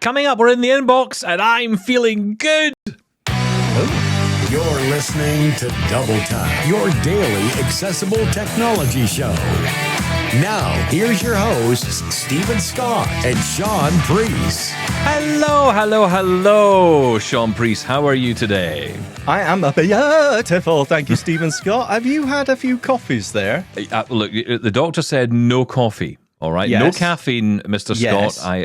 Coming up, we're in the inbox, and I'm feeling good. You're listening to Double Tap, your daily accessible technology show. Now, here's your hosts, Stephen Scott and Shaun Priest. Hello, Shaun Priest. How are you today? I am beautiful. Thank you, Stephen Scott. Have you had a few coffees there? Look, the doctor said no coffee, all right? Yes. No caffeine, Mr. Yes. Scott. I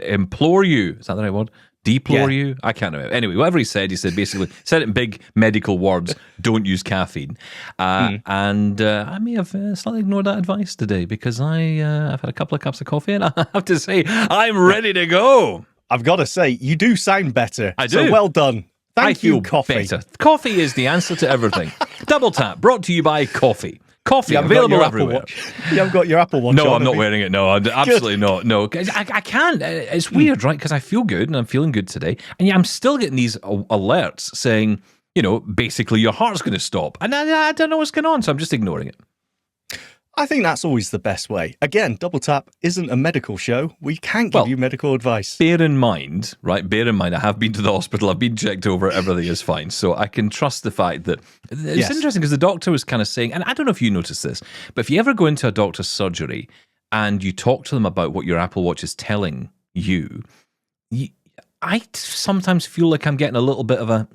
implore you. Is that the right word? Deplore Yeah. you? I can't remember. Anyway, whatever he said basically, said it in big medical words, don't use caffeine. And I may have slightly ignored that advice today because I've had a couple of cups of coffee and I have to say, I'm ready to go. I've got to say, you do sound better. I do. So well done. Thank you, coffee. Better. Coffee is the answer to everything. Double Tap, brought to you by Coffee. Coffee, You haven't got available your everywhere. Apple Watch. You haven't got your Apple Watch No, on, I'm not have you? wearing it. No, absolutely not. No, I can't. It's weird, right? Because I feel good and I'm feeling good today. And yeah, I'm still getting these alerts saying, basically your heart's going to stop. And I don't know what's going on, so I'm just ignoring it. I think that's always the best way. Again, Double Tap isn't a medical show. We can't give you medical advice. Bear in mind, I have been to the hospital, I've been checked over, everything is fine. So I can trust the fact that it's interesting because the doctor was kind of saying, and I don't know if you noticed this, but if you ever go into a doctor's surgery and you talk to them about what your Apple Watch is telling you, I sometimes feel like I'm getting a little bit of a,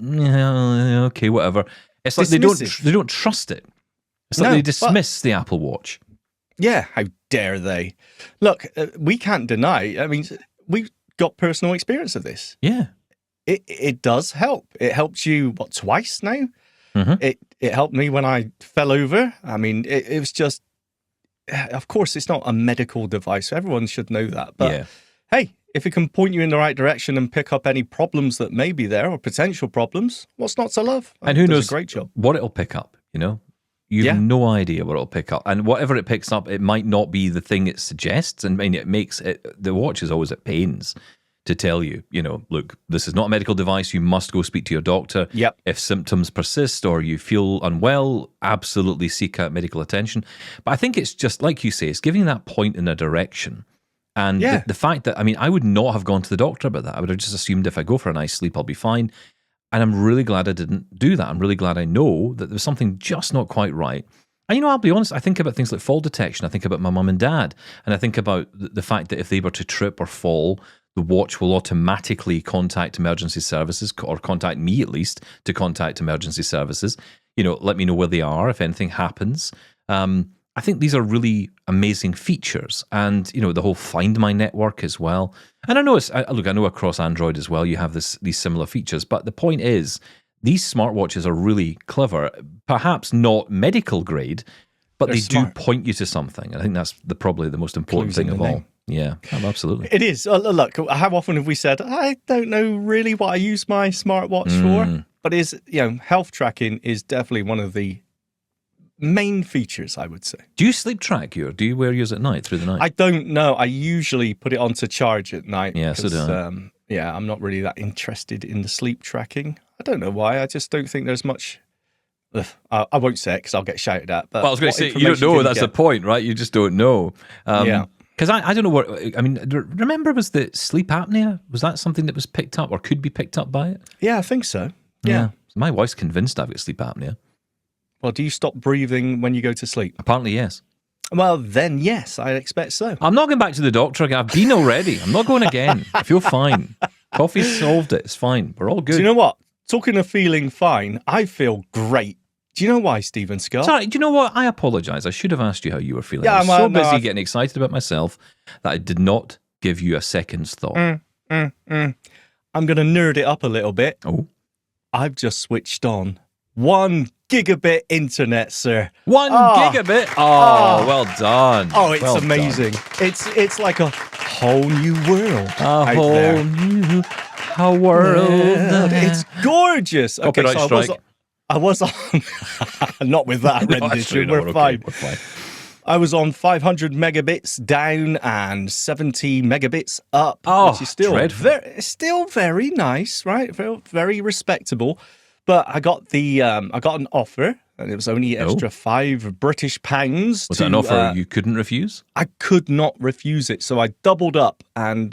okay, whatever. It's like they don't trust it. It's like they dismiss the Apple Watch. Yeah, how dare they? Look, we can't deny. I mean, we've got personal experience of this. Yeah. It does help. It helps you, twice now? Mm-hmm. It helped me when I fell over. I mean, it was just, of course, it's not a medical device. Everyone should know that. But hey, if it can point you in the right direction and pick up any problems that may be there or potential problems, what's not to love? And who knows a great job. what it'll pick up, You have no idea what it'll pick up. And whatever it picks up, it might not be the thing it suggests. And I mean, it makes it, the watch is always at pains to tell you, look, this is not a medical device. You must go speak to your doctor. Yep. If symptoms persist or you feel unwell, absolutely seek out medical attention. But I think it's just, like you say, it's giving that point in a direction. And the fact that, I would not have gone to the doctor about that. I would have just assumed if I go for a nice sleep, I'll be fine. And I'm really glad I didn't do that. I'm really glad I know that there's something just not quite right. And, I'll be honest, I think about things like fall detection. I think about my mum and dad. And I think about the fact that if they were to trip or fall, the watch will automatically contact emergency services, or contact me at least, to contact emergency services. Let me know where they are if anything happens. I think these are really amazing features. And, the whole Find My network as well. And I know I know across Android as well, you have these similar features. But the point is, these smartwatches are really clever, perhaps not medical grade, but They're they smart. do point you to something. I think that's probably the most important Clues thing in of the all. name. Yeah, absolutely. It is. Look, how often have we said, I don't know really what I use my smartwatch for? But health tracking is definitely one of the main features, I would say. Do you sleep track or do you wear yours at night, through the night? I don't know. I usually put it on to charge at night. Yeah, so do I. I'm not really that interested in the sleep tracking. I don't know why. I just don't think there's much. I won't say it because I'll get shouted at. But I was going to say, you don't know. That's the point, right? You just don't know. Because I don't know what. Remember, was the sleep apnea? Was that something that was picked up or could be picked up by it? Yeah, I think so. Yeah. My wife's convinced I've got sleep apnea. Well, do you stop breathing when you go to sleep? Apparently, yes. Well, then, yes, I expect so. I'm not going back to the doctor again. I've been already. I'm not going again. I feel fine. Coffee's solved it. It's fine. We're all good. Do you know what? Talking of feeling fine, I feel great. Do you know why, Stephen Scott? Sorry, do you know what? I apologise. I should have asked you how you were feeling. Yeah, I was so busy getting excited about myself that I did not give you a second's thought. I'm going to nerd it up a little bit. Oh. I've just switched on 1 gigabit internet, sir. 1 gigabit? Oh, well done. Oh, it's well amazing. done. It's like a whole new world. A whole new world. It's gorgeous. Copyright strike. I was on not with that rendition. We're fine. We're fine. I was on 500 megabits down and 70 megabits up, Oh, which is still very nice, right? Very respectable. But I got I got an offer, and it was only extra £5 Was that an offer you couldn't refuse? I could not refuse it, so I doubled up, and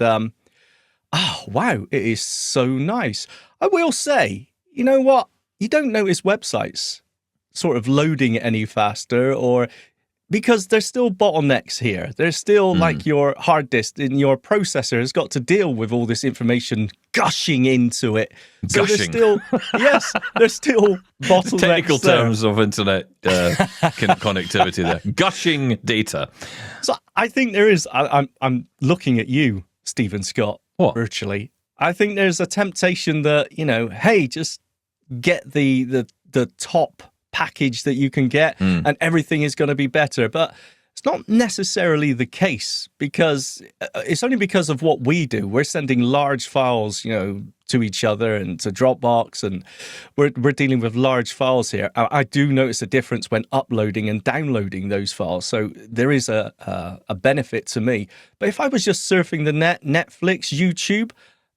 Oh, wow. It is so nice. I will say, you know what? You don't notice websites sort of loading any faster, or because there's still bottlenecks here. There's still like your hard disk and your processor has got to deal with all this information gushing into it. So there's still, yes, there's still bottlenecks. Technical terms of internet connectivity there. Gushing data. So I think there is, I'm looking at you, Stephen Scott, virtually. I think there's a temptation that, hey, just get the top package that you can get and everything is going to be better. But it's not necessarily the case, because it's only because of what we do. We're sending large files, to each other and to Dropbox, and we're dealing with large files here. I do notice a difference when uploading and downloading those files. So there is a benefit to me. But if I was just surfing the net, Netflix, YouTube,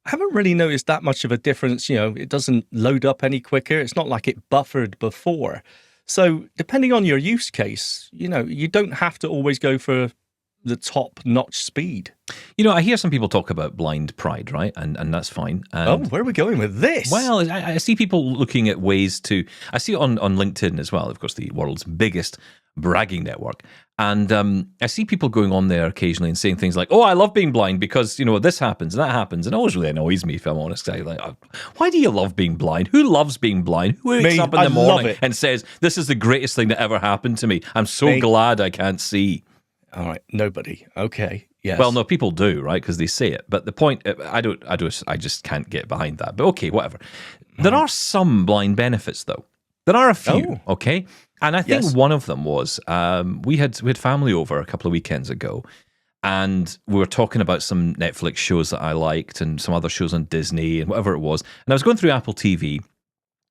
I haven't really noticed that much of a difference. It doesn't load up any quicker. It's not like it buffered before. So depending on your use case, you don't have to always go for the top-notch speed. I hear some people talk about blind pride, right? And that's fine. And, where are we going with this? Well, I see people looking at ways to... I see it on LinkedIn as well, of course, the world's biggest bragging network. And I see people going on there occasionally and saying things like, oh, I love being blind because, this happens and that happens. And it always really annoys me, if I'm honest. Why do you love being blind? Who loves being blind? Who wakes up in the morning and says, this is the greatest thing that ever happened to me? I'm so glad I can't see. All right, nobody. Okay, yes. Well, no, people do, right? Because they say it. But the point, I just can't get behind that. But okay, whatever. There are some blind benefits, though. There are a few, okay? And I think one of them was we had family over a couple of weekends ago, and we were talking about some Netflix shows that I liked and some other shows on Disney and whatever it was. And I was going through Apple TV,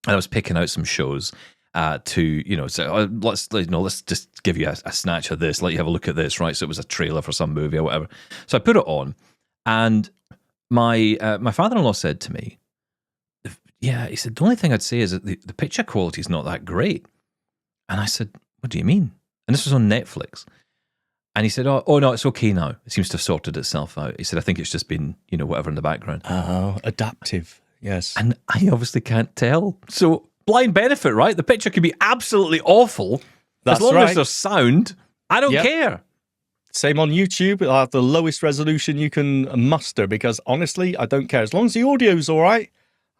and I was picking out some shows to say, let's just give you a snatch of this, let you have a look at this, right? So it was a trailer for some movie or whatever. So I put it on, and my father-in-law said to me, he said, the only thing I'd say is that the picture quality is not that great. And I said, what do you mean? And this was on Netflix. And he said, oh no, it's okay now. It seems to have sorted itself out. He said, I think it's just been, whatever in the background. Oh, adaptive. Yes. And I obviously can't tell. So blind benefit, right? The picture could be absolutely awful. That's as long right. as there's sound, I don't care. Same on YouTube. I'll have the lowest resolution you can muster, because honestly, I don't care. As long as the audio's all right,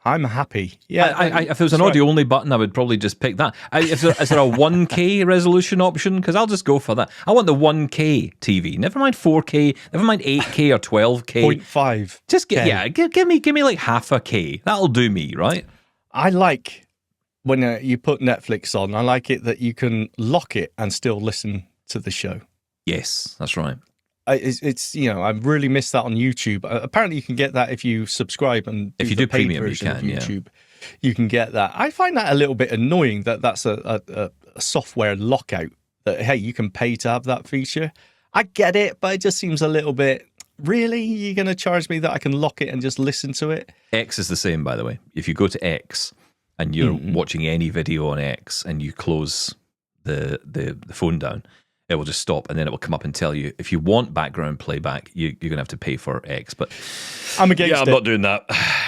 I'm happy. Yeah. If there was an audio-only button, I would probably just pick that. Is there a 1K resolution option? Because I'll just go for that. I want the 1K TV. Never mind 4K. Never mind 8K or 12K. 0.5. Just give me like half a K. That'll do me, right? I like when you put Netflix on. I like it that you can lock it and still listen to the show. Yes, that's right. It's I really miss that on YouTube. Apparently, you can get that if you subscribe and if you do premium, you can. YouTube, you can get that. I find that a little bit annoying that that's a software lockout. That hey, you can pay to have that feature. I get it, but it just seems a little bit. Really, you're going to charge me that I can lock it and just listen to it? X is the same, by the way. If you go to X and you're watching any video on X and you close the phone down, it will just stop, and then it will come up and tell you if you want background playback, you're going to have to pay for X. But I'm against it. I'm not doing that.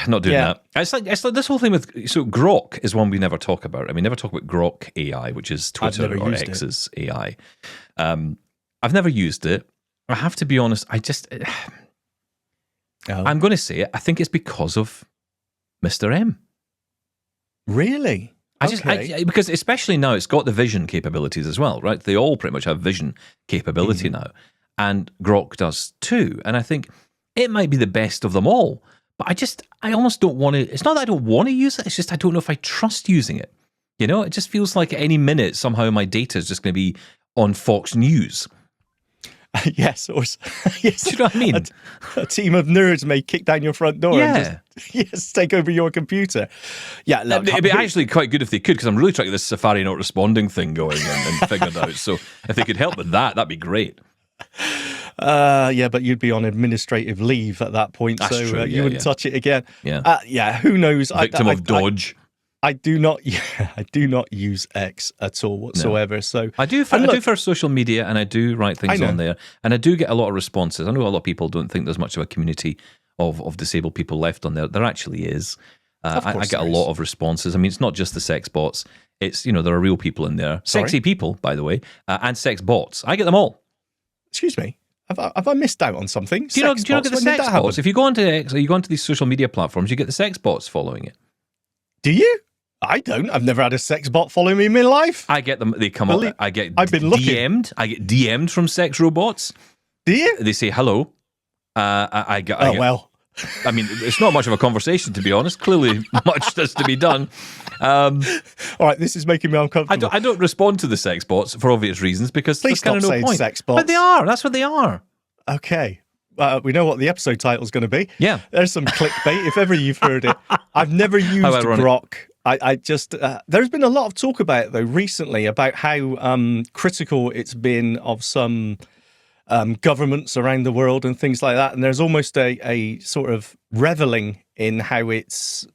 Not doing that. It's like this whole thing with Grok is one we never talk about. I mean, never talk about Grok AI, which is Twitter or X's AI. I've never used it. I have to be honest. I'm going to say it. I think it's because of Mr. M. Really? Because especially now it's got the vision capabilities as well, right? They all pretty much have vision capability now, and Grok does too. And I think it might be the best of them all. But I almost don't want to. It's not that I don't want to use it. It's just I don't know if I trust using it. It just feels like at any minute somehow my data is just going to be on Fox News. Yes, or yes. Do you know what I mean? A team of nerds may kick down your front door and just take over your computer. Yeah, look, it'd be actually quite good if they could, because I'm really trying to get this Safari not responding thing going and figured out. So if they could help with that, that'd be great. But you'd be on administrative leave at that point, That's so true. you wouldn't touch it again. Yeah. Who knows? Victim of Dodge. I do not use X at all whatsoever. No. So I do for social media, and I do write things on there, and I do get a lot of responses. I know a lot of people don't think there's much of a community of disabled people left on there. There actually is. I get a lot of responses. I mean, it's not just the sex bots. It's, there are real people in there. Sexy people, by the way, and sex bots. I get them all. Excuse me. Have I missed out on something? Do you not get the sex bots? If you go onto X or you go onto these social media platforms, you get the sex bots following it. Do you? I don't. I've never had a sex bot follow me in my life. I get them. They come up. I've been looking. I get DM'd from sex robots. Do you? They say hello. Well. I mean, it's not much of a conversation, to be honest. Clearly, much has to be done. All right, this is making me uncomfortable. I don't respond to the sex bots for obvious reasons because there's kind of no point. Sex bots. But they are. That's what they are. Okay. We know what the episode title is going to be. Yeah. There's some clickbait, if ever you've heard it. I've never used Grok. I just, there's been a lot of talk about it, though, recently, about how critical it's been of some governments around the world and things like that. And there's almost a sort of reveling in how it's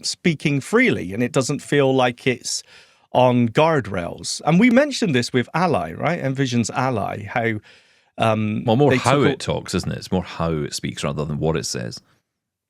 speaking freely, and it doesn't feel like it's on guardrails. And we mentioned this with Ally, right? Envision's Ally, how... more how it talks, isn't it? It's more how it speaks rather than what it says.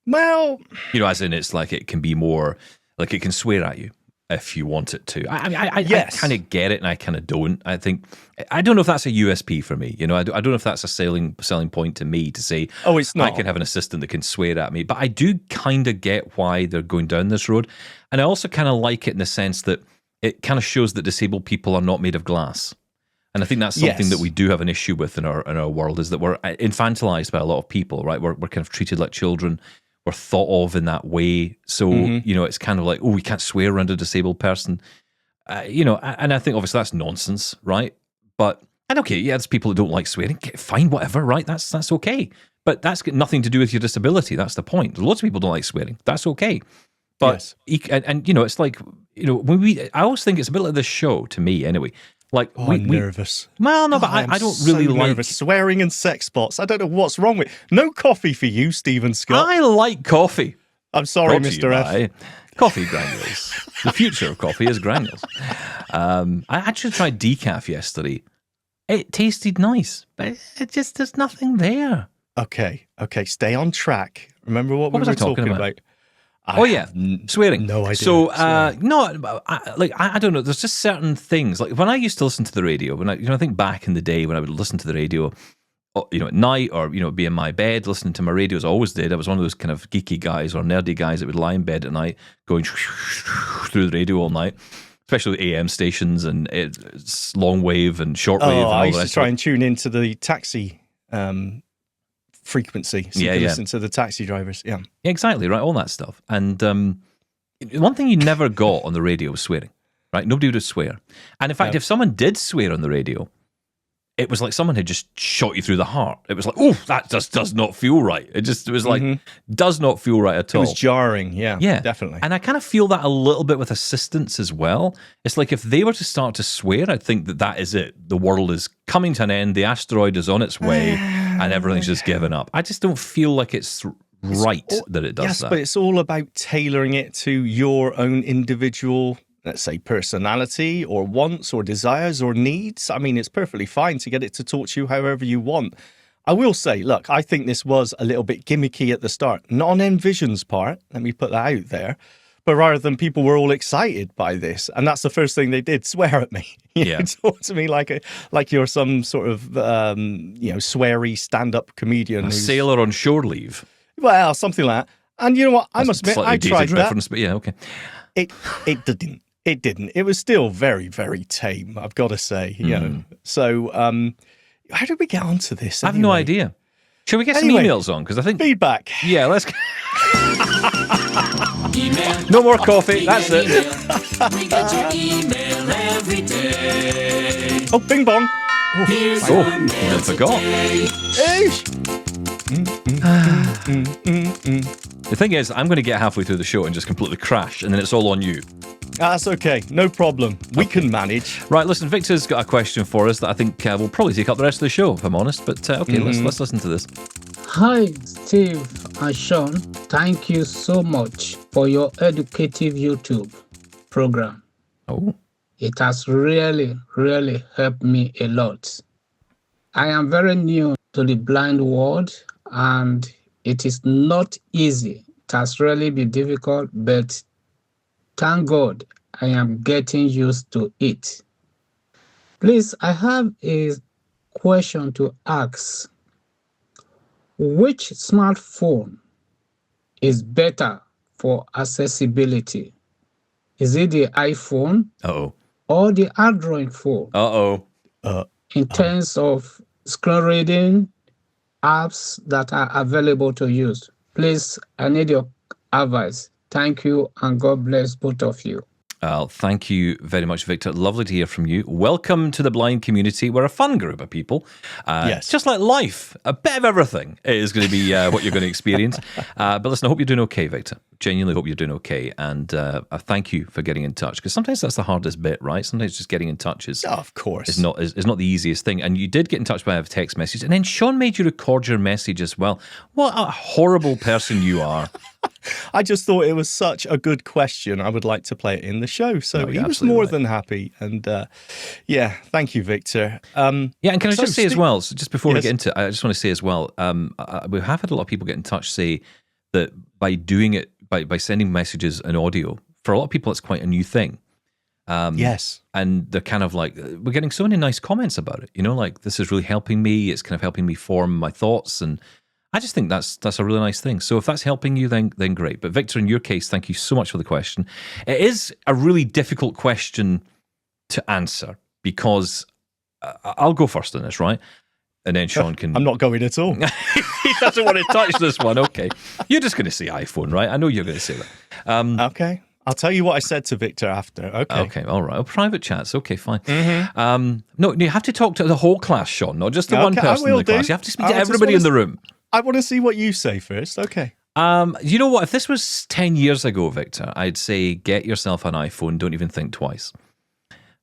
Well... as in it's like it can be more... Like it can swear at you if you want it to. I kind of get it and I kind of don't. I don't know if that's a USP for me. I don't know if that's a selling point to me to say, oh, it's not. I can have an assistant that can swear at me. But I do kind of get why they're going down this road. And I also kind of like it in the sense that it kind of shows that disabled people are not made of glass. And I think that's something that we do have an issue with in our world, is that we're infantilized by a lot of people, right? We're kind of treated like children. We're thought of in that way. So, it's kind of like, oh, we can't swear around a disabled person. And I think obviously that's nonsense, right? And okay, yeah, there's people who don't like swearing. Fine, whatever, right? That's okay. But that's got nothing to do with your disability. That's the point. Lots of people don't like swearing. That's okay. But, it's like, when I always think it's a bit like this show, to me anyway. Like, I'm nervous. Well, no, but I don't really like nervous. Swearing and sex bots. I don't know what's wrong with. No coffee for you, Stephen Scott. I like coffee. I'm sorry, Mr. F. Coffee granules. The future of coffee is granules. I actually tried decaf yesterday. It tasted nice, but it just there's nothing there. Okay. Stay on track. Remember what we were talking about? Swearing. No idea. So, I don't know. There's just certain things. Like when I used to listen to the radio, when I think back in the day when I would listen to the radio, at night or, be in my bed listening to my radio as I always did. I was one of those kind of geeky guys or nerdy guys that would lie in bed at night going through the radio all night, especially AM stations and it's long wave and short wave. I used to try and tune into the taxi frequency, so you can listen to the taxi drivers. Yeah, exactly, right, all that stuff. And one thing you never got on the radio was swearing, right? Nobody would swear. And in fact, if someone did swear on the radio, it was like someone had just shot you through the heart. It was like, oh, that just does not feel right. It was like, does not feel right at all. It was jarring, yeah, definitely. And I kind of feel that a little bit with assistants as well. It's like if they were to start to swear, I'd think that is it. The world is coming to an end. The asteroid is on its way and everything's just given up. I just don't feel like it's right that it does that. Yes, but it's all about tailoring it to your own individual, let's say, personality or wants or desires or needs. I mean, it's perfectly fine to get it to talk to you however you want. I will say, look, I think this was a little bit gimmicky at the start. Not on Envision's part, let me put that out there, but rather than people were all excited by this. And that's the first thing they did, swear at me. Talk to me like you're some sort of, sweary stand-up comedian. A sailor on shore leave. Well, something like that. And you know what? I must admit, I tried that. But yeah, okay. It didn't. It didn't. It was still very, very tame, I've got to say. So, how did we get onto this? I have no idea. Shall we get some emails on? Because I think feedback. Yeah, let's. No more coffee. That's it. We get your email every day. Oh, bing bong. I forgot. The thing is, I'm going to get halfway through the show and just completely crash, and then it's all on you. That's okay. No problem. We can manage. Right, listen, Victor's got a question for us that I think will probably take up the rest of the show, if I'm honest. But let's listen to this. Hi, Steve and Shaun. Thank you so much for your educative YouTube program. Oh. It has really, really helped me a lot. I am very new to the blind world, and It is not easy. It has really been difficult, but thank God I am getting used to it. Please, I have a question to ask. Which smartphone is better for accessibility? Is it the iPhone Uh-oh. or the Android phone? Uh-oh. In terms of screen reading, apps that are available to use. Please, I need your advice. Thank you, and God bless both of you. Thank you very much, Victor. Lovely to hear from you. Welcome to the blind community. We're a fun group of people. Yes. Just like life, a bit of everything is going to be what you're going to experience. But listen, I hope you're doing okay, Victor. Genuinely hope you're doing okay. And I thank you for getting in touch, because sometimes that's the hardest bit, right? Sometimes just getting in touch is, of course, is not the easiest thing. And you did get in touch by a text message. And then Shaun made you record your message as well. What a horrible person you are. I just thought it was such a good question. I would like to play it in the show. So he was more than happy. And thank you, Victor. And can I just say as well, so just before we get into it, I just want to say as well, we have had a lot of people get in touch say that by doing it, by sending messages and audio, for a lot of people, it's quite a new thing. Yes. And they're kind of like, we're getting so many nice comments about it, like, this is really helping me. It's kind of helping me form my thoughts. And I just think that's a really nice thing. So if that's helping you, then great. But Victor, in your case, thank you so much for the question. It is a really difficult question to answer, because I'll go first on this, right? And then Shaun can... I'm not going at all. He doesn't want to touch this one. Okay. You're just going to say iPhone, right? I know you're going to say that. Okay. I'll tell you what I said to Victor after. Okay. All right. Private chats. Okay, fine. Mm-hmm. No, you have to talk to the whole class, Shaun, not just the one person in the class. You have to speak to everybody in the room. I want to see what you say first. Okay. You know what? If this was 10 years ago, Victor, I'd say get yourself an iPhone. Don't even think twice.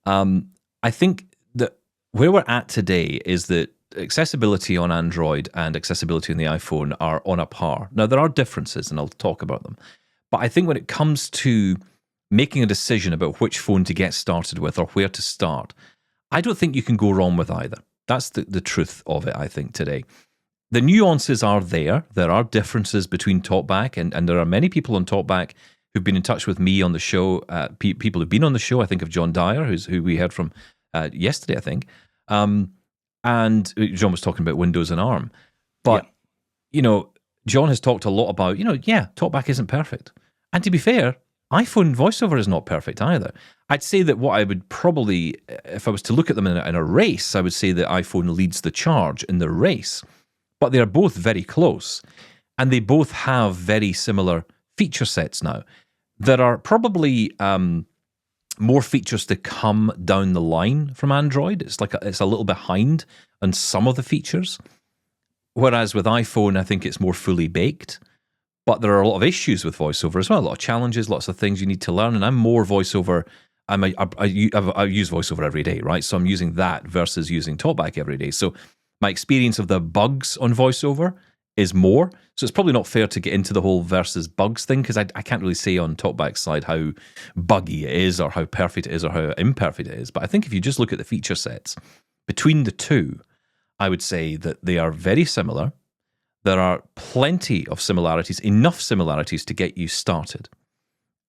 I think that where we're at today is that accessibility on Android and accessibility on the iPhone are on a par. Now, there are differences, and I'll talk about them. But I think when it comes to making a decision about which phone to get started with or where to start, I don't think you can go wrong with either. That's the truth of it, I think, today. The nuances are there. There are differences between TalkBack, and there are many people on TalkBack who've been in touch with me on the show. People who've been on the show, I think of John Dyer, who we heard from yesterday, I think. And John was talking about Windows and ARM. But, John has talked a lot about, TalkBack isn't perfect. And to be fair, iPhone VoiceOver is not perfect either. I'd say that what I would probably, if I was to look at them in a race, I would say that iPhone leads the charge in the race. But they are both very close, and they both have very similar feature sets now. There are probably more features to come down the line from Android. It's a little behind on some of the features, whereas with iPhone, I think it's more fully baked. But there are a lot of issues with VoiceOver as well, a lot of challenges, lots of things you need to learn. And I'm more VoiceOver. I use VoiceOver every day, right? So I'm using that versus using TalkBack every day. So my experience of the bugs on VoiceOver is more. So it's probably not fair to get into the whole versus bugs thing, because I can't really say on TalkBack's side how buggy it is or how perfect it is or how imperfect it is. But I think if you just look at the feature sets between the two, I would say that they are very similar. There are plenty of similarities, enough similarities to get you started.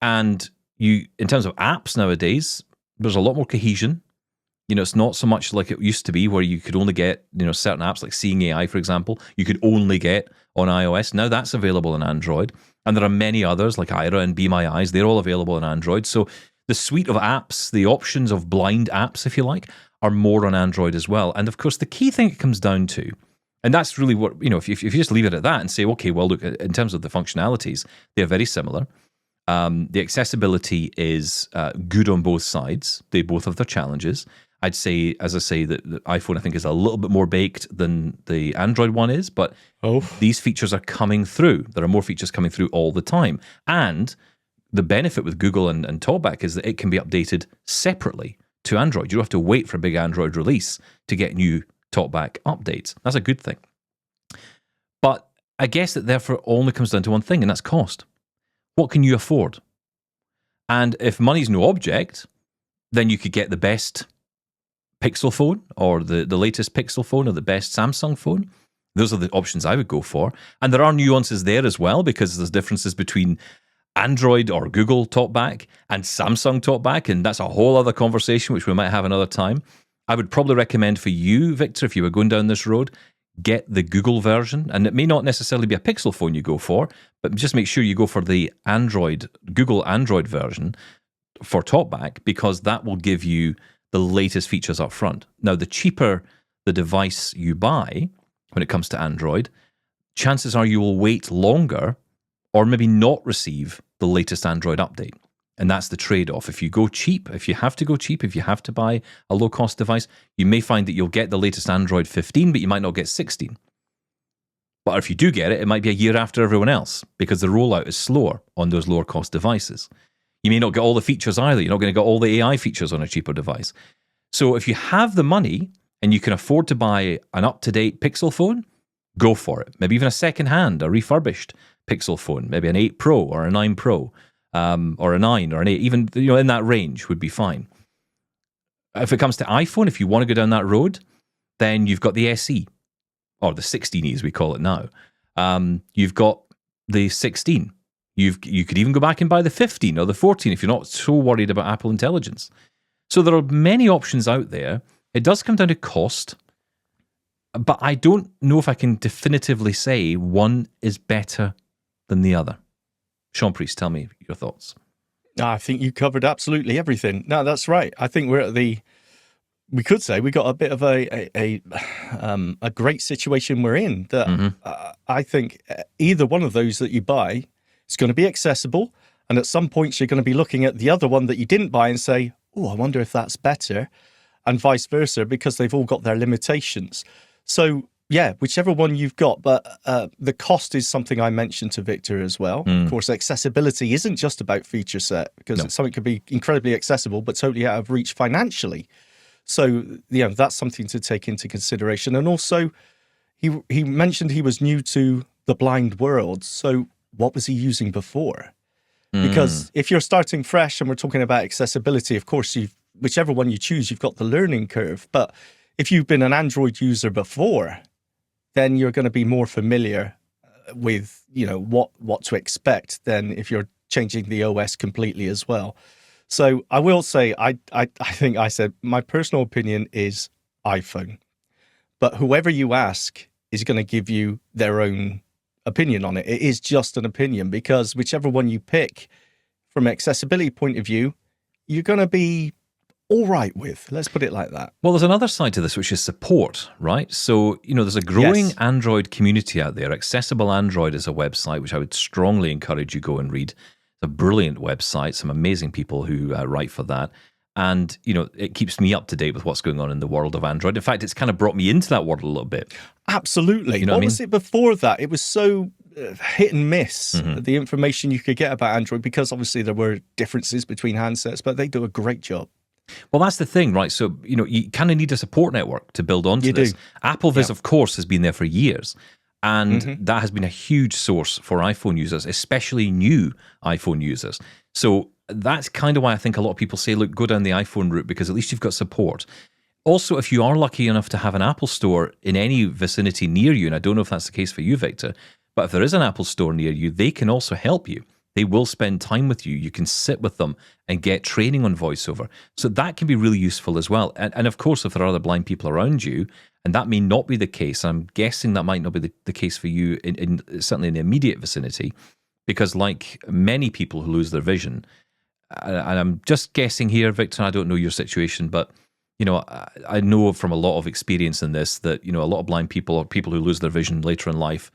And in terms of apps nowadays, there's a lot more cohesion. It's not so much like it used to be where you could only get, certain apps like Seeing AI, for example, you could only get on iOS. Now that's available on Android. And there are many others like Ira and Be My Eyes. They're all available on Android. So the suite of apps, the options of blind apps, if you like, are more on Android as well. And of course, the key thing it comes down to, and that's really what, if you just leave it at that and say, okay, well, look, in terms of the functionalities, they're very similar. The accessibility is good on both sides. They both have their challenges. I'd say, as I say, that the iPhone, I think, is a little bit more baked than the Android one is, but these features are coming through. There are more features coming through all the time. And the benefit with Google and TalkBack is that it can be updated separately to Android. You don't have to wait for a big Android release to get new TalkBack updates. That's a good thing. But I guess it therefore only comes down to one thing, and that's cost. What can you afford? And if money's no object, then you could get the best Pixel phone or the latest Pixel phone or the best Samsung phone. Those are the options I would go for. And there are nuances there as well, because there's differences between Android or Google TalkBack and Samsung TalkBack, and that's a whole other conversation, which we might have another time. I would probably recommend for you, Victor, if you were going down this road, get the Google version. And it may not necessarily be a Pixel phone you go for, but just make sure you go for the Google Android version for TalkBack, because that will give you the latest features up front. Now, the cheaper the device you buy when it comes to Android, chances are you will wait longer or maybe not receive the latest Android update. And that's the trade-off. If you go cheap, if you have to go cheap, if you have to buy a low-cost device, you may find that you'll get the latest Android 15, but you might not get 16. But if you do get it, it might be a year after everyone else, because the rollout is slower on those lower-cost devices. You may not get all the features either. You're not going to get all the AI features on a cheaper device. So if you have the money and you can afford to buy an up-to-date Pixel phone, go for it. Maybe even a second-hand, a refurbished Pixel phone, maybe an 8 Pro or a 9 Pro, or a 9 or an 8, even in that range would be fine. If it comes to iPhone, if you want to go down that road, then you've got the SE, or the 16E as we call it now. You've got the 16. You could even go back and buy the 15 or the 14 if you're not so worried about Apple Intelligence. So there are many options out there. It does come down to cost, but I don't know if I can definitively say one is better than the other. Shaun Priest, tell me your thoughts. I think you covered absolutely everything. No, that's right. I think we're at we could say we got a bit of a great situation we're in. That I think either one of those that you buy is going to be accessible, and at some points you're going to be looking at the other one that you didn't buy and say, "Oh, I wonder if that's better," and vice versa, because they've all got their limitations. So yeah, whichever one you've got, but the cost is something I mentioned to Victor as well. Of course, accessibility isn't just about feature set, because something could be incredibly accessible but totally out of reach financially. So that's something to take into consideration. And also, he mentioned he was new to the blind world. So what was he using before? Because if you're starting fresh and we're talking about accessibility, of course, whichever one you choose, you've got the learning curve. But if you've been an Android user before, then you're going to be more familiar with, what to expect than if you're changing the OS completely as well. So I will say, I think I said my personal opinion is iPhone. But whoever you ask is going to give you their own opinion on it. It is just an opinion, because whichever one you pick from an accessibility point of view, you're going to be all right with. Let's put it like that. Well, there's another side to this, which is support, right? So, there's a growing Android community out there. Accessible Android is a website which I would strongly encourage you go and read. It's a brilliant website, some amazing people who write for that. And, it keeps me up to date with what's going on in the world of Android. In fact, it's kind of brought me into that world a little bit. Absolutely. What was it before that? It was so hit and miss, the information you could get about Android, because obviously there were differences between handsets, but they do a great job. Well, that's the thing, right? So, you kind of need a support network to build onto this. AppleVis, of course, has been there for years. And that has been a huge source for iPhone users, especially new iPhone users. So that's kind of why I think a lot of people say, look, go down the iPhone route, because at least you've got support. Also, if you are lucky enough to have an Apple store in any vicinity near you, and I don't know if that's the case for you, Victor, but if there is an Apple store near you, they can also help you. They will spend time with you. You can sit with them and get training on VoiceOver. So that can be really useful as well. And of course, if there are other blind people around you, and that may not be the case, I'm guessing that might not be the case for you, certainly in the immediate vicinity, because like many people who lose their vision, and I'm just guessing here, Victor, I don't know your situation, but I know from a lot of experience in this that, a lot of blind people or people who lose their vision later in life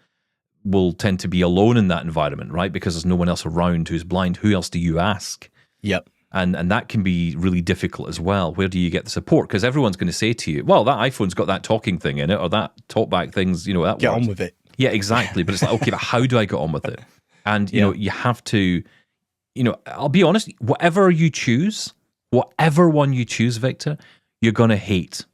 will tend to be alone in that environment, right? Because there's no one else around who's blind. Who else do you ask? Yep. And that can be really difficult as well. Where do you get the support? Because everyone's going to say to you, well, that iPhone's got that talking thing in it, or that talkback thing's, that Get works. on with it. Yeah, exactly. But it's like, okay, but how do I get on with it? And, you have to, I'll be honest, whatever one you choose, Victor, you're going to hate.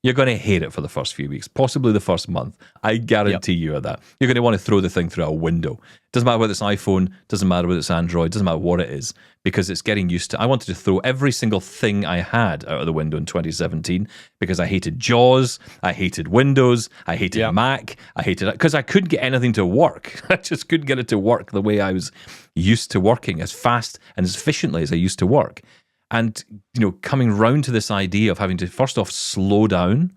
You're going to hate it for the first few weeks, possibly the first month. I guarantee you of that. You're going to want to throw the thing through a window. Doesn't matter whether it's iPhone, doesn't matter whether it's Android, doesn't matter what it is, because it's getting used to. I wanted to throw every single thing I had out of the window in 2017 because I hated JAWS, I hated Windows, I hated Mac, I hated it because I couldn't get anything to work. I just couldn't get it to work the way I was used to working, as fast and as efficiently as I used to work. And, coming round to this idea of having to, first off, slow down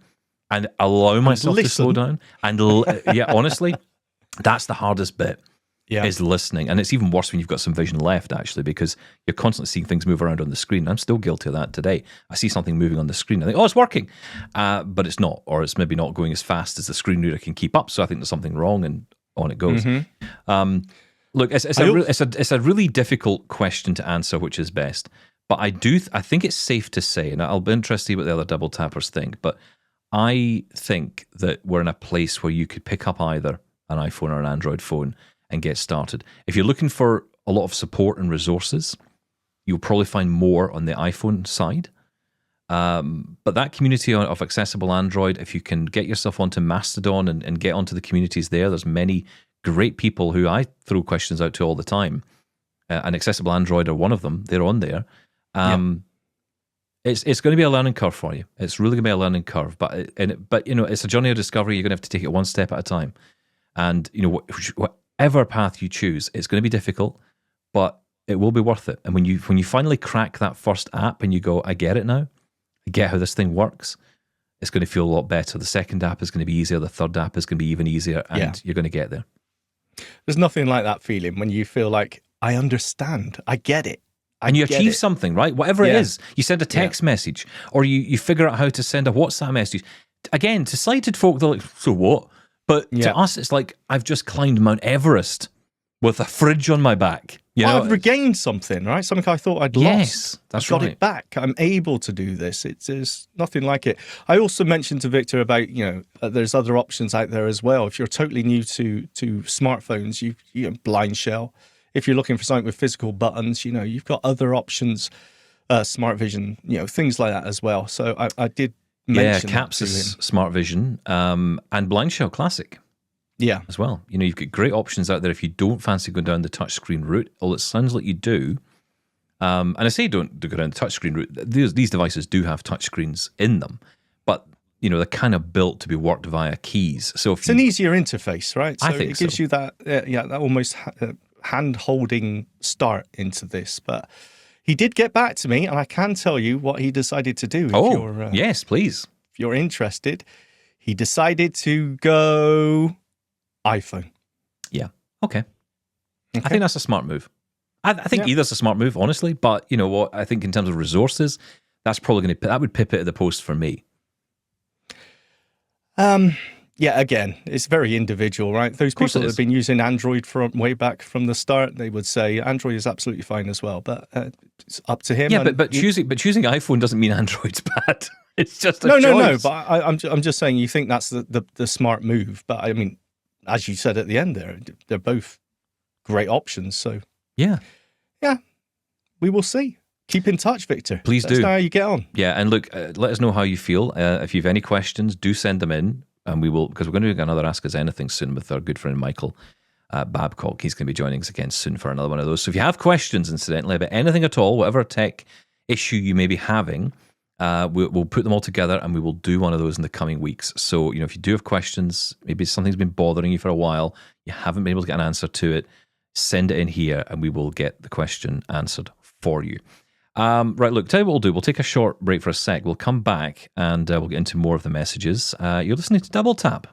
and allow myself to slow down. And, honestly, that's the hardest bit, is listening. And it's even worse when you've got some vision left, actually, because you're constantly seeing things move around on the screen. I'm still guilty of that today. I see something moving on the screen. I think, it's working. But it's not, or it's maybe not going as fast as the screen reader can keep up. So I think there's something wrong, and on it goes. Mm-hmm. Look, it's a really difficult question to answer, which is best. But I think it's safe to say, and I'll be interested to see what the other double tappers think, but I think that we're in a place where you could pick up either an iPhone or an Android phone and get started. If you're looking for a lot of support and resources, you'll probably find more on the iPhone side. But that community of accessible Android, if you can get yourself onto Mastodon and get onto the communities there's many great people who I throw questions out to all the time. And Accessible Android are one of them. They're on there. It's going to be a learning curve for you. It's really going to be a learning curve, but it's a journey of discovery. You're going to have to take it one step at a time, and whatever path you choose, it's going to be difficult, but it will be worth it. And when you finally crack that first app and you go, I get it now, I get how this thing works, it's going to feel a lot better. The second app is going to be easier. The third app is going to be even easier, and you're going to get there. There's nothing like that feeling when you feel like, I understand, I get it. And you achieve something, right? Whatever it is. You send a text message, or you figure out how to send a WhatsApp message. Again, to sighted folk, they're like, so what? But to us, it's like, I've just climbed Mount Everest with a fridge on my back. I've regained something, right? Something I thought I'd lost. Yes, that's right. Got it back. I'm able to do this. There's nothing like it. I also mentioned to Victor about, there's other options out there as well. If you're totally new to smartphones, you blind shell. If you're looking for something with physical buttons, you've got other options, Smart Vision, things like that as well. So I did mention Capsys Smart Vision and Blind Shell Classic. Yeah. As well. You've got great options out there if you don't fancy going down the touchscreen route. Well, it sounds like you do. And I say don't go down the touchscreen route. These devices do have touchscreens in them, but they're kind of built to be worked via keys. So it's an easier interface, right? So I think it gives you that, that almost hand-holding start into this. But he did get back to me, and I can tell you what he decided to do. Yes, please. If you're interested, he decided to go iPhone. Yeah. Okay. I think that's a smart move. I think either's a smart move, honestly. But you know what? I think in terms of resources, that's probably that would pip it at the post for me. Yeah, again, it's very individual, right? Those people that have been using Android from way back from the start, they would say Android is absolutely fine as well. But it's up to him. Yeah, but choosing iPhone doesn't mean Android's bad. It's just a choice. No. But I'm just saying, you think that's the smart move. But I mean, as you said at the end there, they're both great options. So yeah, we will see. Keep in touch, Victor. Please do. Let us know how you get on. Yeah, and look, let us know how you feel. If you have any questions, do send them in. And we will, because we're going to do another Ask Us Anything soon with our good friend Michael Babcock. He's going to be joining us again soon for another one of those. So if you have questions, incidentally, about anything at all, whatever tech issue you may be having, we'll put them all together and we will do one of those in the coming weeks. So, if you do have questions, maybe something's been bothering you for a while, you haven't been able to get an answer to it, send it in here and we will get the question answered for you. Right, look, tell you what we'll do. We'll take a short break for a sec. We'll come back and we'll get into more of the messages. You're listening to Double Tap.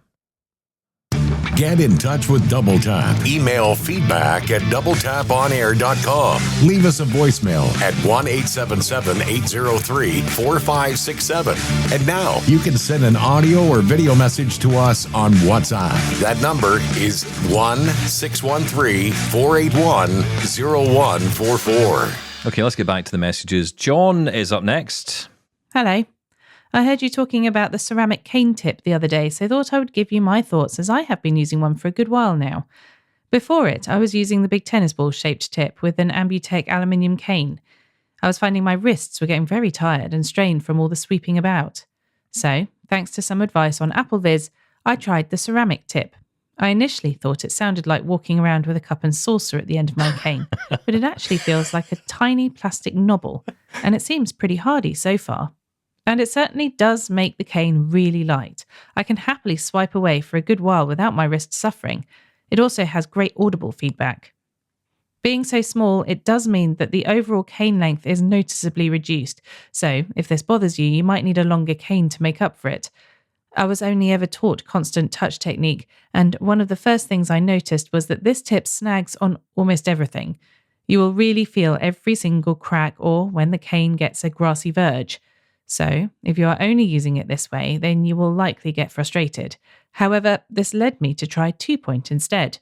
Get in touch with Double Tap. Email feedback at doubletaponair.com. Leave us a voicemail at 1-877-803-4567. And now you can send an audio or video message to us on WhatsApp. That number is 1-613-481-0144. Okay, let's get back to the messages. John is up next. Hello. I heard you talking about the ceramic cane tip the other day, so I thought I would give you my thoughts as I have been using one for a good while now. Before it, I was using the big tennis ball shaped tip with an Ambutech aluminium cane. I was finding my wrists were getting very tired and strained from all the sweeping about. So, thanks to some advice on Apple Viz, I tried the ceramic tip. I initially thought it sounded like walking around with a cup and saucer at the end of my cane, but it actually feels like a tiny plastic knobble, and it seems pretty hardy so far. And it certainly does make the cane really light. I can happily swipe away for a good while without my wrist suffering. It also has great audible feedback. Being so small, it does mean that the overall cane length is noticeably reduced, so if this bothers you, you might need a longer cane to make up for it. I was only ever taught constant touch technique, and one of the first things I noticed was that this tip snags on almost everything. You will really feel every single crack or when the cane gets a grassy verge. So, if you are only using it this way, then you will likely get frustrated. However, this led me to try 2-point instead.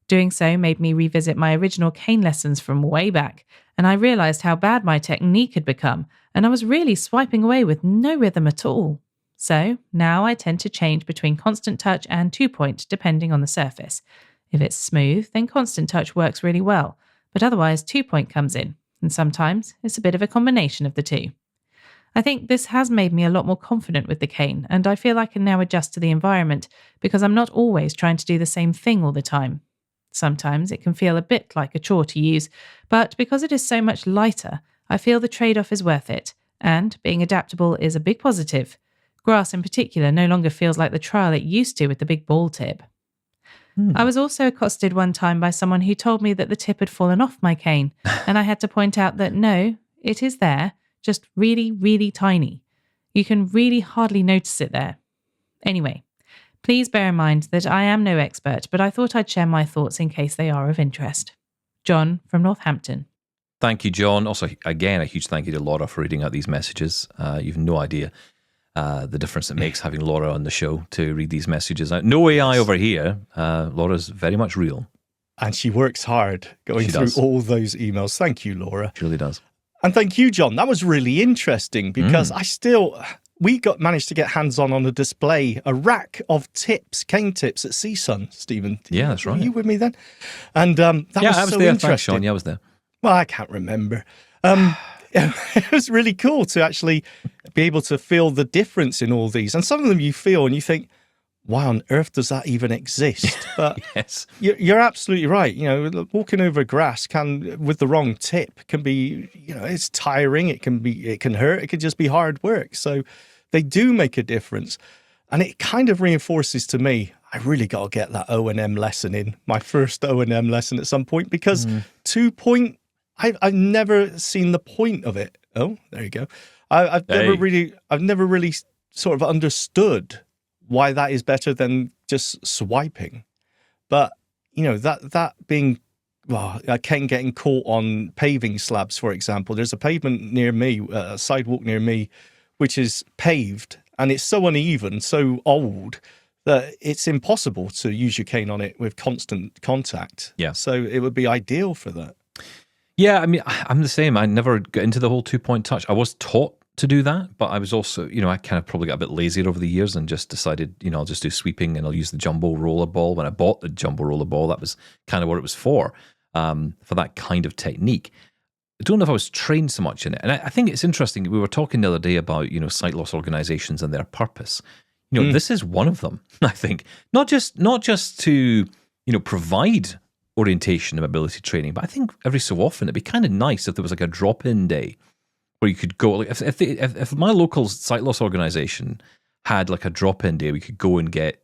Doing so made me revisit my original cane lessons from way back, and I realised how bad my technique had become, and I was really swiping away with no rhythm at all. So now I tend to change between constant touch and 2-point depending on the surface. If it's smooth, then constant touch works really well, but otherwise 2-point comes in, and sometimes it's a bit of a combination of the two. I think this has made me a lot more confident with the cane, and I feel I can now adjust to the environment because I'm not always trying to do the same thing all the time. Sometimes it can feel a bit like a chore to use, but because it is so much lighter, I feel the trade-off is worth it, and being adaptable is a big positive. Grass in particular no longer feels like the trial it used to with the big ball tip. I was also accosted one time by someone who told me that the tip had fallen off my cane, and I had to point out that no, it is there, just really, really tiny. You can really hardly notice it there. Anyway, please bear in mind that I am no expert, but I thought I'd share my thoughts in case they are of interest. John from Northampton. Thank you, John. Also, again, a huge thank you to Laura for reading out these messages. You've no idea the difference it makes having Laura on the show to read these messages out. No AI over here. Laura's very much real. And she works hard going through all those emails. Thank you, Laura. She really does. And thank you, John. That was really interesting because we managed to get hands-on a display, a rack of tips, cane tips at CSUN, Stephen. Yeah, that's right. Were you with me then? And that was I was so there. interesting. Thanks, Shaun. Yeah, I was there. Well, I can't remember. It was really cool to actually be able to feel the difference in all these. And some of them you feel and you think, why on earth does that even exist? But yes, you're absolutely right. You know, walking over grass with the wrong tip can be, it's tiring. It can hurt. It can just be hard work. So they do make a difference. And it kind of reinforces to me, I really got to get that O&M lesson in, my first O&M lesson at some point, because 2-point, I've never seen the point of it. Oh, there you go. I've never really sort of understood why that is better than just swiping. But, that being, a cane getting caught on paving slabs, for example. There's a pavement near me, a sidewalk near me, which is paved, and it's so uneven, so old, that it's impossible to use your cane on it with constant contact. Yeah. So it would be ideal for that. Yeah, I mean, I'm the same. I never got into the whole 2-point touch. I was taught to do that, but I was also, I kind of probably got a bit lazier over the years and just decided, I'll just do sweeping and I'll use the jumbo roller ball. When I bought the jumbo roller ball, that was kind of what it was for that kind of technique. I don't know if I was trained so much in it. And I think it's interesting. We were talking the other day about, sight loss organizations and their purpose. This is one of them, I think. Not just to, provide orientation and mobility training, but I think every so often it'd be kind of nice if there was like a drop-in day where you could go. Like if my local sight loss organization had like a drop-in day, we could go and get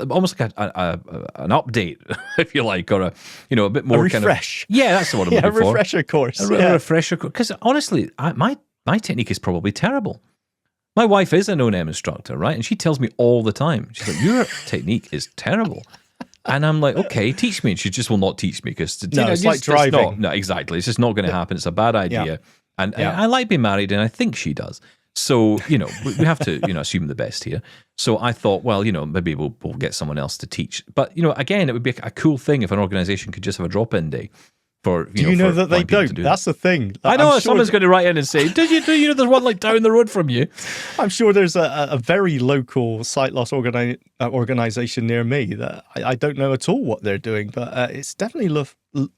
almost like an update, if you like, or a bit more refresh. That's what I'm looking for. A refresher course. A refresher course. Because honestly, my technique is probably terrible. My wife is an O&M instructor, right? And she tells me all the time. She's like, your technique is terrible. And I'm like, okay, teach me. And she just will not teach me because it's like driving. No, exactly. It's just not going to happen. It's a bad idea. Yeah. And I like being married, and I think she does. So, we have to, assume the best here. So I thought, well, maybe we'll get someone else to teach. But, again, it would be a cool thing if an organization could just have a drop-in day For do you know that they don't? Do That's the thing. I know someone's going to write in and say, "Do you know there's one like down the road from you?" I'm sure there's a very local sight loss organization near me that I don't know at all what they're doing, but it's definitely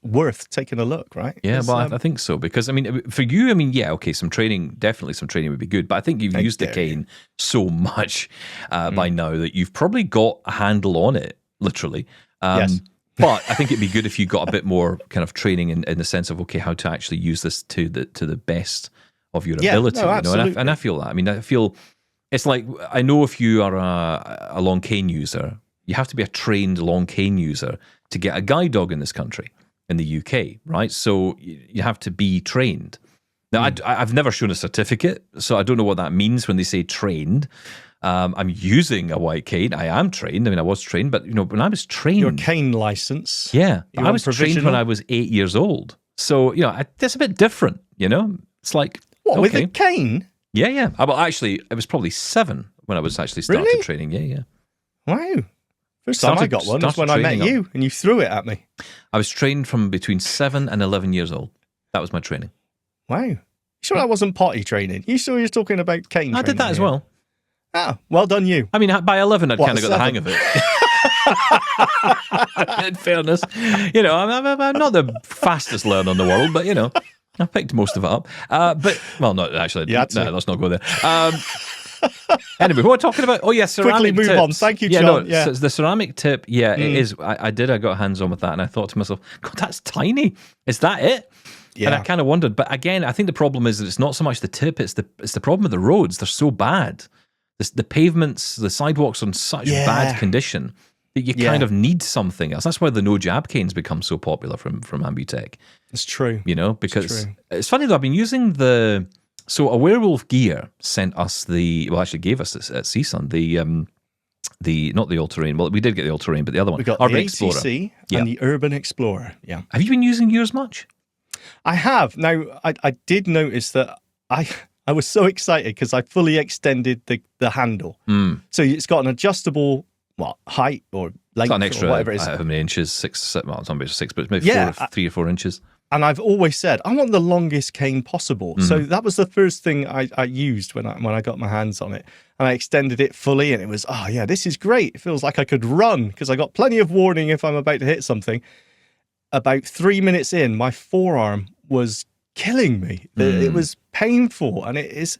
worth taking a look, right? Yeah, well, I think so because I mean, for you, I mean, yeah, okay, some training would be good, but I think you've used the cane so much by now that you've probably got a handle on it, literally. Yes. But I think it'd be good if you got a bit more kind of training in the sense of, okay, how to actually use this to the best of your ability. No, absolutely. And I feel that. I mean, I feel it's like, I know if you are a long cane user, you have to be a trained long cane user to get a guide dog in this country, in the UK, right? So you have to be trained. Now, I've never shown a certificate, so I don't know what that means when they say trained. I'm using a white cane. I am trained. I mean, I was trained, but when I was trained, your cane license. Yeah, I was trained when I was 8 years old. So that's a bit different. It's like what with a cane? Yeah. Well, actually, it was probably 7 when I was actually started training. Yeah. Wow. First time I got one was when I met you, and you threw it at me. I was trained from between 7 and 11 years old. That was my training. Wow. You sure that wasn't potty training? You sure you're talking about cane? I did that as well. Ah, well done you. I mean, by 11, I'd kind of got the hang of it. In fairness, I'm not the fastest learner in the world, but I picked most of it up. Not actually. No, let's not go there. Anyway, what are we talking about? Oh, yeah, ceramic Quickly move tips. on. Thank you, Shaun. So the ceramic tip, it is. I got hands on with that, and I thought to myself, God, that's tiny. Is that it? Yeah. And I kind of wondered. But again, I think the problem is that it's not so much the tip; it's the problem with the roads. They're so bad. The pavements, the sidewalks are in such bad condition that you kind of need something else. That's why the no jab canes become so popular from Ambutech. It's true. Because it's funny though, I've been using so a Werewolf Gear sent us gave us at CSUN not the all-terrain. Well, we did get the all-terrain, but the other one. We got Urban the Explorer. ATC and the Urban Explorer. Yeah. Have you been using yours much? I have. Now, I did notice that I was so excited because I fully extended the handle. So it's got an adjustable height or length, got an extra, or whatever it is. How many inches? 6. Well, it's not 6, but it's maybe 3 or 4 inches. And I've always said I want the longest cane possible. So that was the first thing I used when I got my hands on it, and I extended it fully, and it was this is great. It feels like I could run because I got plenty of warning if I'm about to hit something. About 3 minutes in, my forearm was killing me. It was painful, and it's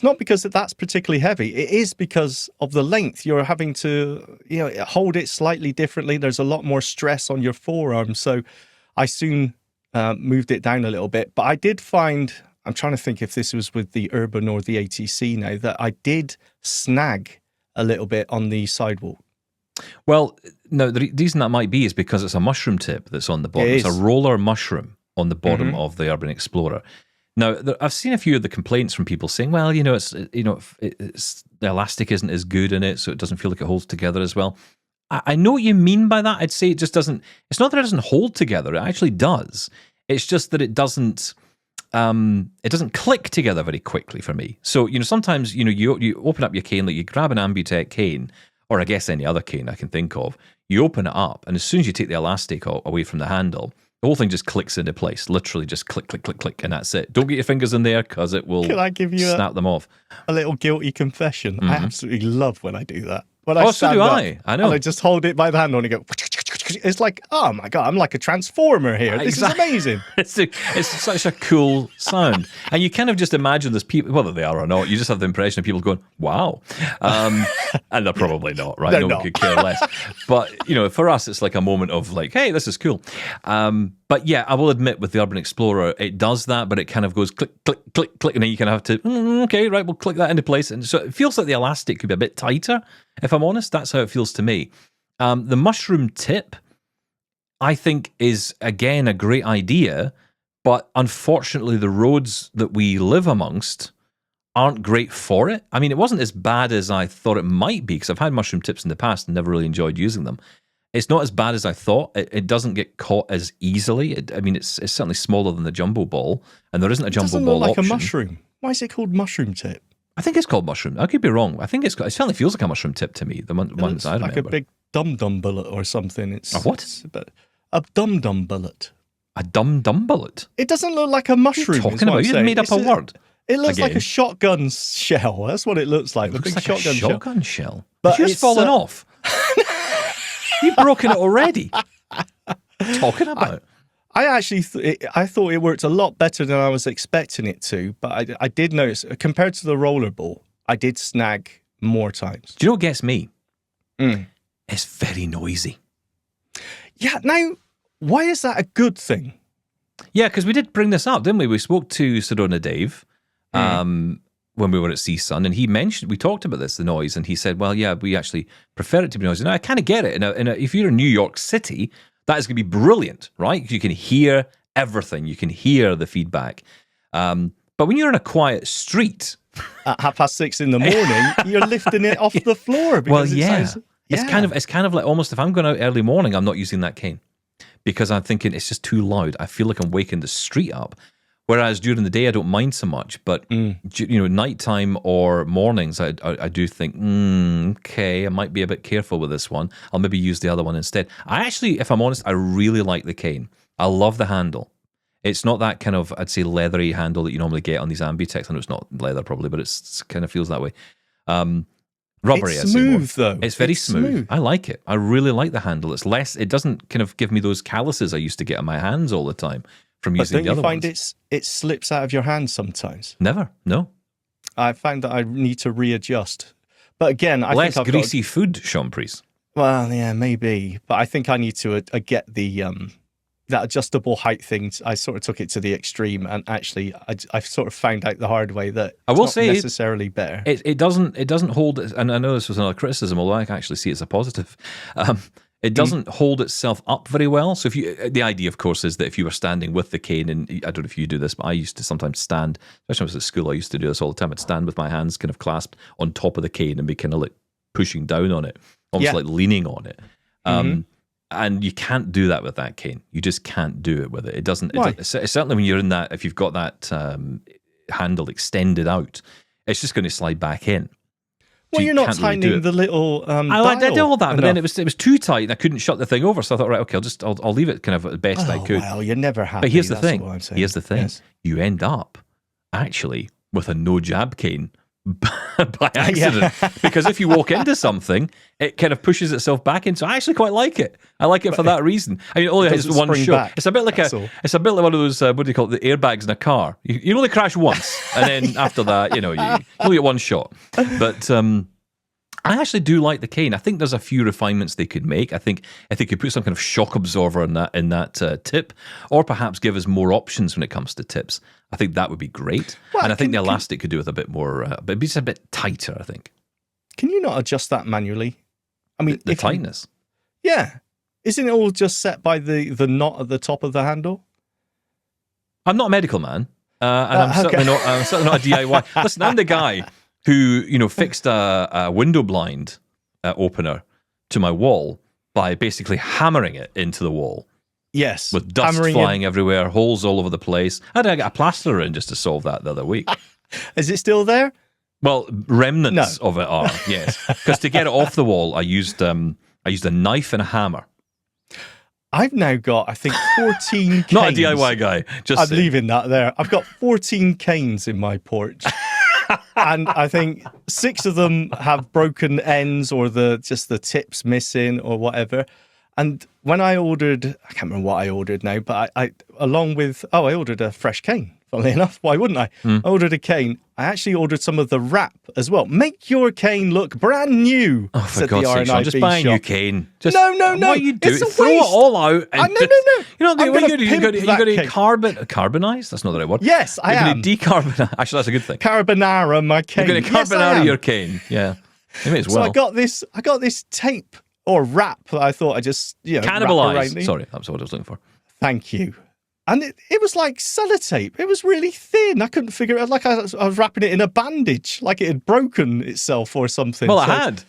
not because that's particularly heavy. It is because of the length. You're having to hold it slightly differently. There's a lot more stress on your forearm. So I soon moved it down a little bit. But I did find, I'm trying to think if this was with the Urban or the ATC now, that I did snag a little bit on the sidewalk. Well, no, the reason that might be is because it's a mushroom tip that's on the bottom. It's a roller mushroom on the bottom of the Urban Explorer. Now, I've seen a few of the complaints from people saying, well, it's the elastic isn't as good in it, so it doesn't feel like it holds together as well. I know what you mean by that. I'd say it just doesn't. It's not that it doesn't hold together. It actually does. It's just that it doesn't. It doesn't click together very quickly for me. So sometimes you open up your cane, like you grab an Ambutech cane, or I guess any other cane I can think of. You open it up, and as soon as you take the elastic away from the handle, the whole thing just clicks into place. Literally just click, click, click, click, and that's it. Don't get your fingers in there because it will snap them off. A little guilty confession. I absolutely love when I do that. When so do I. I know. And I just hold it by the handle and go... It's like, oh my God, I'm like a transformer here. This is amazing. It's such a cool sound. And you kind of just imagine there's people, whether they are or not, you just have the impression of people going, wow. And they're probably not, right? No one could care less. But, for us, it's like a moment of like, hey, this is cool. But yeah, I will admit with the Urban Explorer, it does that, but it kind of goes click, click, click, click, and then you kind of have to, okay, right, we'll click that into place. And so it feels like the elastic could be a bit tighter, if I'm honest. That's how it feels to me. The mushroom tip, I think, is, again, a great idea, but unfortunately the roads that we live amongst aren't great for it. I mean, it wasn't as bad as I thought it might be, because I've had mushroom tips in the past and never really enjoyed using them. It's not as bad as I thought. It doesn't get caught as easily. It's certainly smaller than the jumbo ball, and there isn't a jumbo ball option. It doesn't look like a mushroom. Why is it called mushroom tip? I think it's called mushroom. I could be wrong. I think it certainly feels like a mushroom tip to me, the ones I remember. Like a big dum-dum bullet or something. A what? A dum-dum bullet. A dumb bullet? It doesn't look like a mushroom. What are you talking about? You made up a word. It looks Again. like a shotgun shell. That's what it looks like. It looks like shotgun a shotgun shell. But It's fallen off. You've broken it already. What are you talking about? I actually I thought it worked a lot better than I was expecting it to, but I did notice, compared to the rollerball, I did snag more times. Do you know what gets me? It's very noisy. Yeah, now, why is that a good thing? Yeah, because we did bring this up, didn't we? We spoke to Sedona Dave when we were at CSUN, and we talked about this, the noise, and he said, well, yeah, we actually prefer it to be noisy. Now, I kind of get it. If you're in New York City, that is going to be brilliant, right? You can hear everything. You can hear the feedback. But when you're in a quiet street... At 6:30 in the morning, you're lifting it off the floor. Well, It's kind of like almost if I'm going out early morning, I'm not using that cane because I'm thinking it's just too loud. I feel like I'm waking the street up. Whereas during the day, I don't mind so much. But, nighttime or mornings, I do think, okay, I might be a bit careful with this one. I'll maybe use the other one instead. I actually, if I'm honest, I really like the cane. I love the handle. It's not that kind of, I'd say, leathery handle that you normally get on these Ambitex. I know it's not leather probably, but it kind of feels that way. Rubbery. It's smooth, though. It's very smooth. I like it. I really like the handle. It doesn't kind of give me those calluses I used to get on my hands all the time from using the other ones. Don't you find it slips out of your hand sometimes? Never, no. I find that I need to readjust. But again, I Less think I've greasy food, Shaun Priest. Well, yeah, maybe. But I think I need to get the... that adjustable height thing, I sort of took it to the extreme, and actually, I sort of found out the hard way that I will it's say not necessarily better. It doesn't hold, and I know this was another criticism, although I can actually see it as a positive. It doesn't hold itself up very well. So the idea, of course, is that if you were standing with the cane, and I don't know if you do this, but I used to sometimes stand, especially when I was at school, I used to do this all the time. I'd stand with my hands kind of clasped on top of the cane and be kind of like pushing down on it, almost like leaning on it. And you can't do that with that cane. You just can't do it with it. It doesn't. Certainly when you're in that, if you've got that handle extended out, it's just going to slide back in. Well, you're not tightening the little. I did all that, but then it was too tight, and I couldn't shut the thing over. So I thought, right, okay, I'll leave it kind of the best I could. Well, you're never happy. But here's the thing. Here's the thing. Yes. You end up actually with a no jab cane by accident, because if you walk into something, it kind of pushes itself back in. So I actually quite like it. I like it for that reason. I mean, it only has one shot. Back. It's a bit like one of those what do you call it? The airbags in a car. You only crash once, and then after that, you only get one shot. But I actually do like the cane. I think there's a few refinements they could make. I think if they could put some kind of shock absorber in that tip, or perhaps give us more options when it comes to tips, I think that would be great. Well, and I think the elastic could do with a bit more, but it'd be just a bit tighter, I think. Can you not adjust that manually? I mean, the tightness. Isn't it all just set by the knot at the top of the handle? I'm not a medical man, and I'm certainly not a DIY. Listen, I'm the guy who fixed a window blind opener to my wall by basically hammering it into the wall. Yes. With dust flying everywhere, holes all over the place. I had to get a plasterer in just to solve that the other week. Is it still there? Well, remnants of it are, yes. Because to get it off the wall, I used a knife and a hammer. I've now got, I think, 14 canes. Not a DIY guy. I'm leaving that there. I've got 14 canes in my porch. And I think 6 of them have broken ends or just the tips missing or whatever. And when I ordered, I can't remember what I ordered now, but I ordered a fresh cane. Funnily enough, why wouldn't I? I ordered a cane. I actually ordered some of the wrap as well. Make your cane look brand new. Oh, for God's sake, Shaun, just buy a new cane. No. What you do? Throw it all out. And no. What you got to carbonize? That's not the right word. Yes, I am. You're going to decarbonize. Actually, that's a good thing. Carbonara my cane. You're going to carbonara your cane. Yeah. You may as well. So I got this tape or wrap that I thought I just, cannibalize. Sorry, that's what I was looking for. Thank you. And it was like sellotape. It was really thin. I couldn't figure it out. Like I was wrapping it in a bandage, like it had broken itself or something. Well, it had.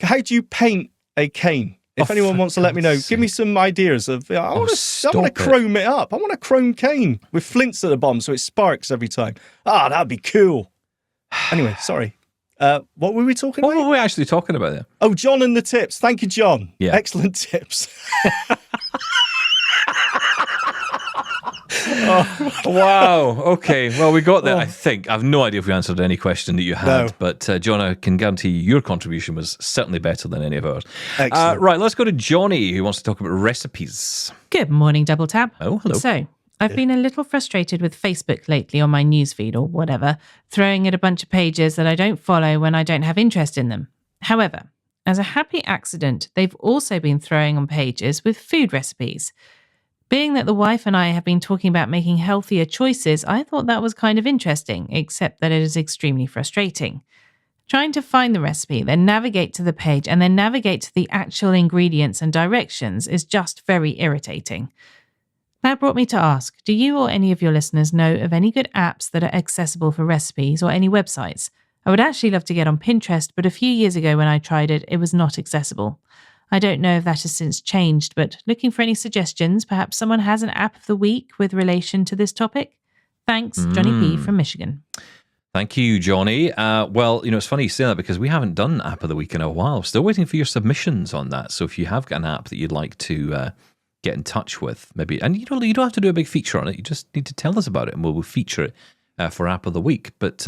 How do you paint a cane? If anyone wants to let me know, give me some ideas of. I want to chrome it up. I want a chrome cane with flints at the bottom so it sparks every time. That'd be cool. Anyway, sorry. What were we talking about? What were we actually talking about there? Oh, John and the tips. Thank you, John. Yeah. Excellent tips. Wow. Okay. Well, we got there, I think. I've no idea if we answered any question that you had, No. but John, I can guarantee your contribution was certainly better than any of ours. Excellent. Right, let's go to Johnny, who wants to talk about recipes. Good morning, Double Tap. Oh, hello. So, I've been a little frustrated with Facebook lately on my newsfeed or whatever, throwing at a bunch of pages that I don't follow when I don't have interest in them. However, as a happy accident, they've also been throwing on pages with food recipes. Being that the wife and I have been talking about making healthier choices, I thought that was kind of interesting, except that it is extremely frustrating. Trying to find the recipe, then navigate to the page, and then navigate to the actual ingredients and directions is just very irritating. That brought me to ask, do you or any of your listeners know of any good apps that are accessible for recipes or any websites? I would actually love to get on Pinterest, but a few years ago when I tried it, it was not accessible. I don't know if that has since changed, but looking for any suggestions, perhaps someone has an app of the week with relation to this topic? Thanks, Johnny P. from Michigan. Thank you, Johnny. Well, it's funny you say that because we haven't done App of the Week in a while. Still waiting for your submissions on that. So if you have got an app that you'd like to get in touch with, maybe, and you don't have to do a big feature on it. You just need to tell us about it, and we'll feature it for App of the Week. But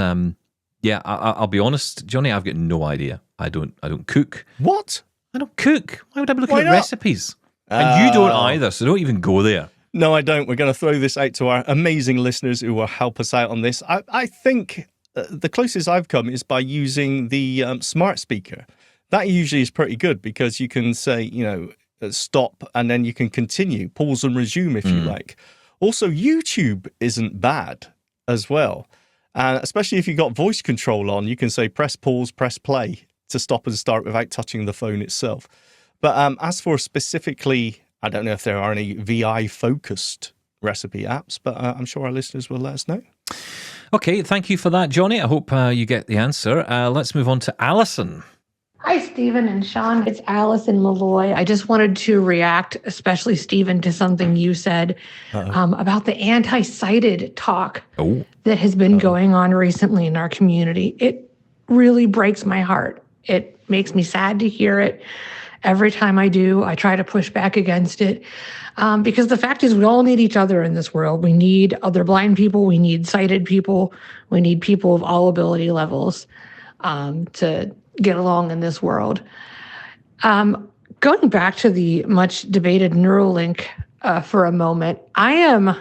yeah, I'll be honest, Johnny, I've got no idea. I don't cook. What? I don't cook. Why would I be looking Why at not? recipes? And you don't either, so don't even go there. No, I don't. We're going to throw this out to our amazing listeners who will help us out on this. I think the closest I've come is by using the smart speaker. That usually is pretty good because you can say, stop, and then you can continue, pause and resume if you like. Also, YouTube isn't bad as well. Especially if you've got voice control on, you can say press pause, press play to stop and start without touching the phone itself. But as for specifically, I don't know if there are any VI-focused recipe apps, but I'm sure our listeners will let us know. Okay, thank you for that, Johnny. I hope you get the answer. Let's move on to Alison. Hi, Stephen and Shaun. It's Allison Malloy. I just wanted to react, especially Stephen, to something you said about the anti-sighted talk that has been going on recently in our community. It really breaks my heart. It makes me sad to hear it. Every time I do, I try to push back against it because the fact is we all need each other in this world. We need other blind people. We need sighted people. We need people of all ability levels to get along in this world. Going back to the much debated Neuralink for a moment, I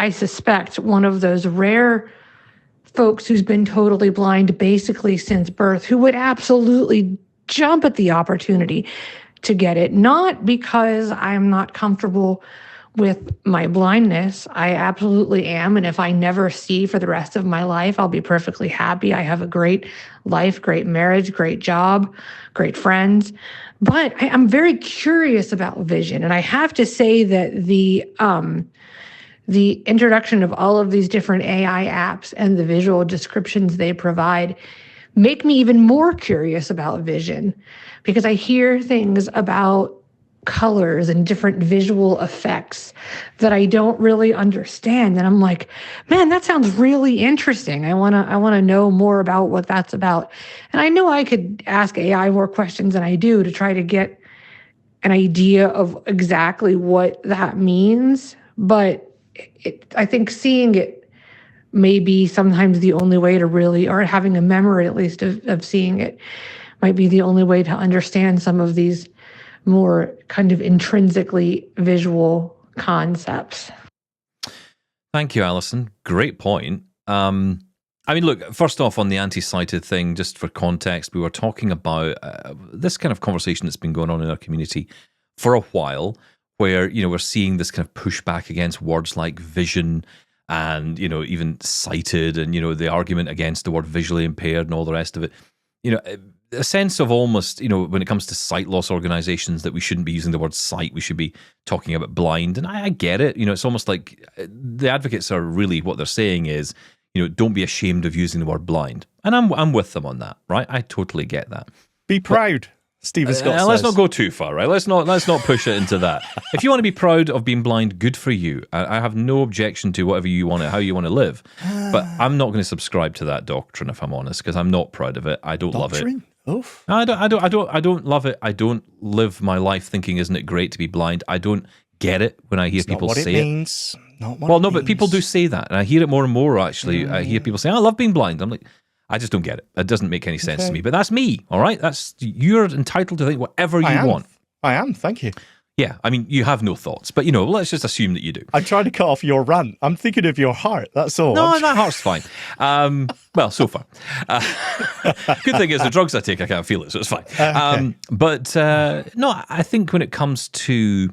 suspect, one of those rare folks who's been totally blind basically since birth, who would absolutely jump at the opportunity to get it, not because I'm not comfortable with my blindness. I absolutely am. And if I never see for the rest of my life, I'll be perfectly happy. I have a great life, great marriage, great job, great friends. But I'm very curious about vision. And I have to say that the introduction of all of these different AI apps and the visual descriptions they provide make me even more curious about vision, because I hear things about colors and different visual effects that I don't really understand. And I'm like, man, that sounds really interesting. I want to know more about what that's about. And I know I could ask AI more questions than I do to try to get an idea of exactly what that means. But I think seeing it may be sometimes the only way to really, or having a memory at least of seeing it might be the only way to understand some of these more kind of intrinsically visual concepts. Thank you, Alison. Great point. I mean, look, first off, on the anti-sighted thing, just for context, we were talking about this kind of conversation that's been going on in our community for a while, where, we're seeing this kind of pushback against words like vision and, even sighted, and, the argument against the word visually impaired and all the rest of it. A sense of almost, when it comes to sight loss organizations, that we shouldn't be using the word sight, we should be talking about blind. And I get it. It's almost like the advocates are really, what they're saying is, don't be ashamed of using the word blind. And I'm with them on that, right? I totally get that. Be proud, Stephen Scott says. Let's not go too far, right? Let's not push it into that. If you want to be proud of being blind, good for you. I have no objection to whatever you want, how you want to live. But I'm not going to subscribe to that doctrine, if I'm honest, because I'm not proud of it. I don't love it. Oof. I don't love it. I don't live my life thinking, isn't it great to be blind? I don't get it when I hear people say it. Means. But people do say that, and I hear it more and more. Actually, I hear people say, "I love being blind." I'm like, I just don't get it. It doesn't make any sense to me. But that's me. All right, you're entitled to think whatever you want. I am. Thank you. Yeah, I mean, you have no thoughts, but let's just assume that you do. I'm trying to cut off your rant. I'm thinking of your heart. That's all. No, my heart's fine. Well, so far. Good thing is the drugs I take, I can't feel it, so it's fine. Okay. But no, I think when it comes to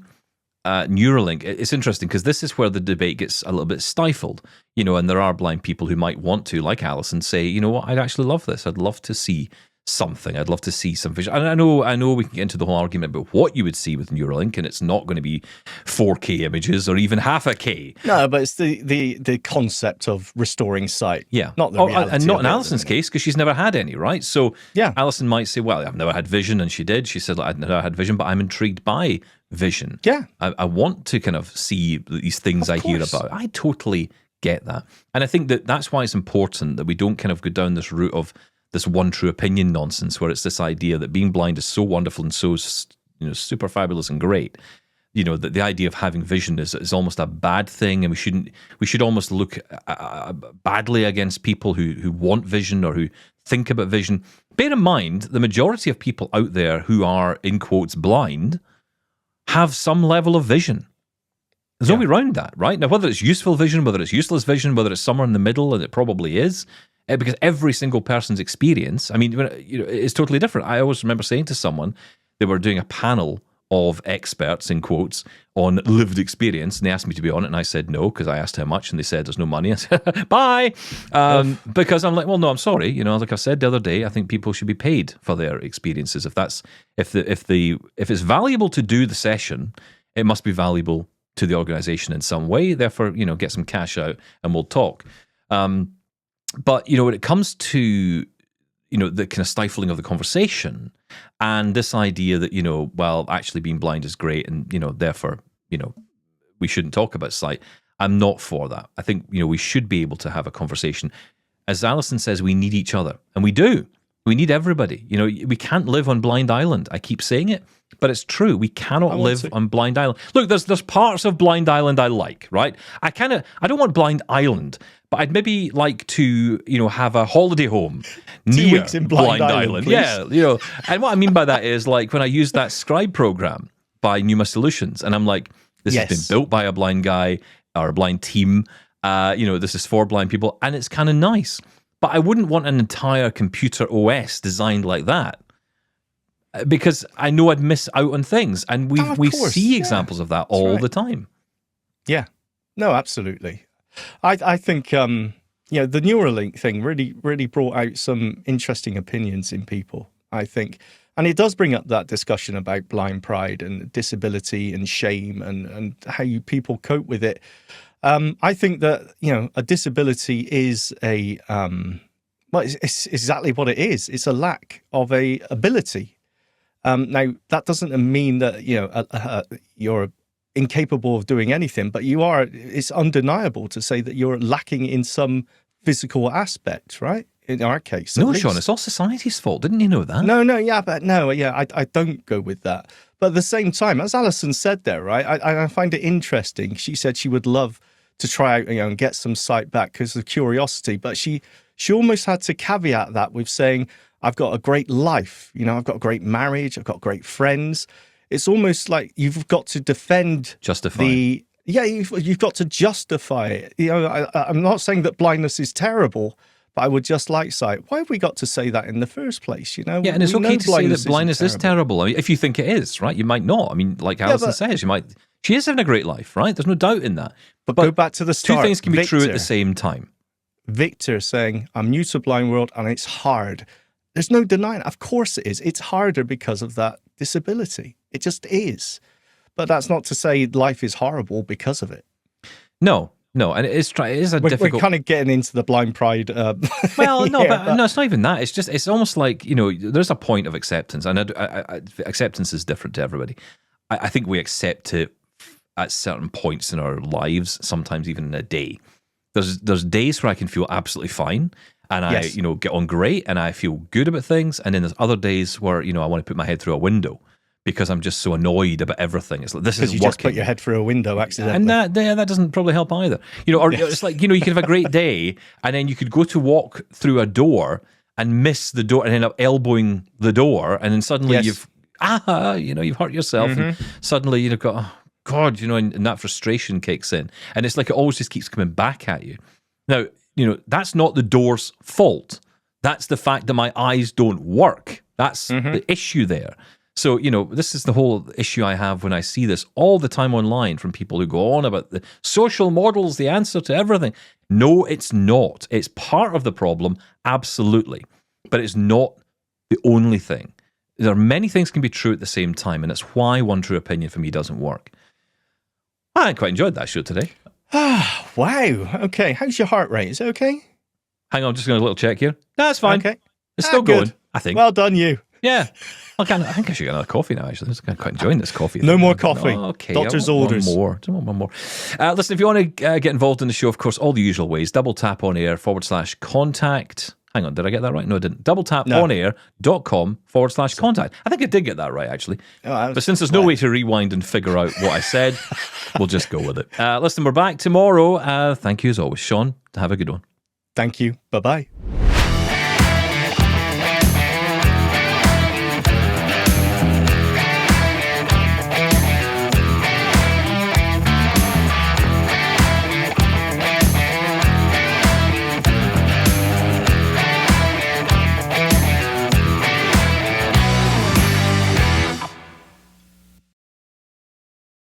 Neuralink, it's interesting because this is where the debate gets a little bit stifled, and there are blind people who might want to, like Alison, say, you know what, I'd actually love this. I'd love to see something. I'd love to see some vision. And I know we can get into the whole argument about what you would see with Neuralink, and it's not going to be 4K images or even half a K. No, but it's the concept of restoring sight. Yeah. Not the reality. And not in Alison's case, because she's never had any, right? So yeah. Alison might say, well, I've never had vision, and she did. She said, I've never had vision, but I'm intrigued by vision. Yeah. I want to kind of see these things I hear about. I totally get that. And I think that's why it's important that we don't kind of go down this route of this one true opinion nonsense, where it's this idea that being blind is so wonderful and so super fabulous and great. That the idea of having vision is almost a bad thing, and we should almost look badly against people who want vision or who think about vision. Bear in mind, the majority of people out there who are in quotes blind have some level of vision. There's no way around that, right? Now, whether it's useful vision, whether it's useless vision, whether it's somewhere in the middle, and it probably is. Because every single person's experience, I mean, it's totally different. I always remember saying to someone, they were doing a panel of experts, in quotes, on lived experience, and they asked me to be on it, and I said no, because I asked how much, and they said there's no money. I said, bye! Because I'm like, well, no, I'm sorry. Like I said the other day, I think people should be paid for their experiences. If it's valuable to do the session, it must be valuable to the organization in some way. Therefore, get some cash out, and we'll talk. But, when it comes to, the kind of stifling of the conversation and this idea that, well, actually being blind is great and, therefore, we shouldn't talk about sight. I'm not for that. I think, we should be able to have a conversation. As Alison says, we need each other, and we do. We need everybody. We can't live on Blind Island. I keep saying it, but it's true. We cannot live on Blind Island. Look, there's parts of Blind Island I like, right? I don't want Blind Island, but I'd maybe like to, have a holiday home near 2 weeks in Blind Island. Yeah, and what I mean by that is like when I use that Scribe program by Pneuma Solutions, and I'm like, this has been built by a blind guy or a blind team. This is for blind people, and it's kind of nice. But I wouldn't want an entire computer OS designed like that, because I know I'd miss out on things. And we see examples of that all the time. Yeah. No, absolutely. I think, the Neuralink thing really brought out some interesting opinions in people, I think. And it does bring up that discussion about blind pride and disability and shame and how people cope with it. I think that, a disability is it's exactly what it is. It's a lack of a ability. Now, that doesn't mean that, you're incapable of doing anything, but it's undeniable to say that you're lacking in some physical aspect, right? In our case. No, Shaun, it's all society's fault. Didn't you know that? I don't go with that. But at the same time, as Alison said there, right, I find it interesting. She said she would love to try out, and get some sight back because of curiosity. But she almost had to caveat that with saying, I've got a great life. I've got a great marriage. I've got great friends. It's almost like you've got to justify. You've got to justify it. I'm not saying that blindness is terrible, but I would just like sight. Why have we got to say that in the first place? Yeah, and it's okay to say that blindness is terrible. I mean, if you think it is, right? You might not. I mean, like Alison says, she is having a great life, right? There's no doubt in that. But go back to the start. Two things can be true at the same time. Victor saying, I'm new to blind world and it's hard. There's no denying it. Of course it is. It's harder because of that disability. It just is. But that's not to say life is horrible because of it. No, and it is a difficult... We're kind of getting into the blind pride. Well, no, no, it's not even that. It's almost like, there's a point of acceptance, and acceptance is different to everybody. I think we accept it at certain points in our lives, sometimes even in a day. There's days where I can feel absolutely fine, and I get on great, and I feel good about things, and then there's other days where I want to put my head through a window because I'm just so annoyed about everything. It's like, this isn't you working. Just put your head through a window accidentally. And that doesn't probably help either. Or it's like, you could have a great day and then you could go to walk through a door and miss the door and end up elbowing the door, and then suddenly you've hurt yourself, and suddenly you've got, oh God, and that frustration kicks in, and it's like it always just keeps coming back at you. Now, that's not the door's fault. That's the fact that my eyes don't work. That's the issue there. So, this is the whole issue I have when I see this all the time online from people who go on about the social model's the answer to everything. No, it's not. It's part of the problem, absolutely. But it's not the only thing. There are many things can be true at the same time, and it's why one true opinion for me doesn't work. I quite enjoyed that show today. Wow. Okay. How's your heart rate? Is it okay? Hang on, I'm just going to a little check here. No, it's fine. Okay. It's still going, I think. Well done, you. Yeah. I think I should get another coffee now, actually. I'm quite enjoying this coffee. No more coffee. Oh, okay. Doctor's orders. One more. Listen, if you want to get involved in the show, of course, all the usual ways. Double tap on air /contact. Hang on, did I get that right? No, I didn't. doubletaponair.com/contact. I think I did get that right, actually. But since there's no way to rewind and figure out what I said, we'll just go with it. Listen, we're back tomorrow. Thank you as always, Shaun. Have a good one. Thank you. Bye-bye.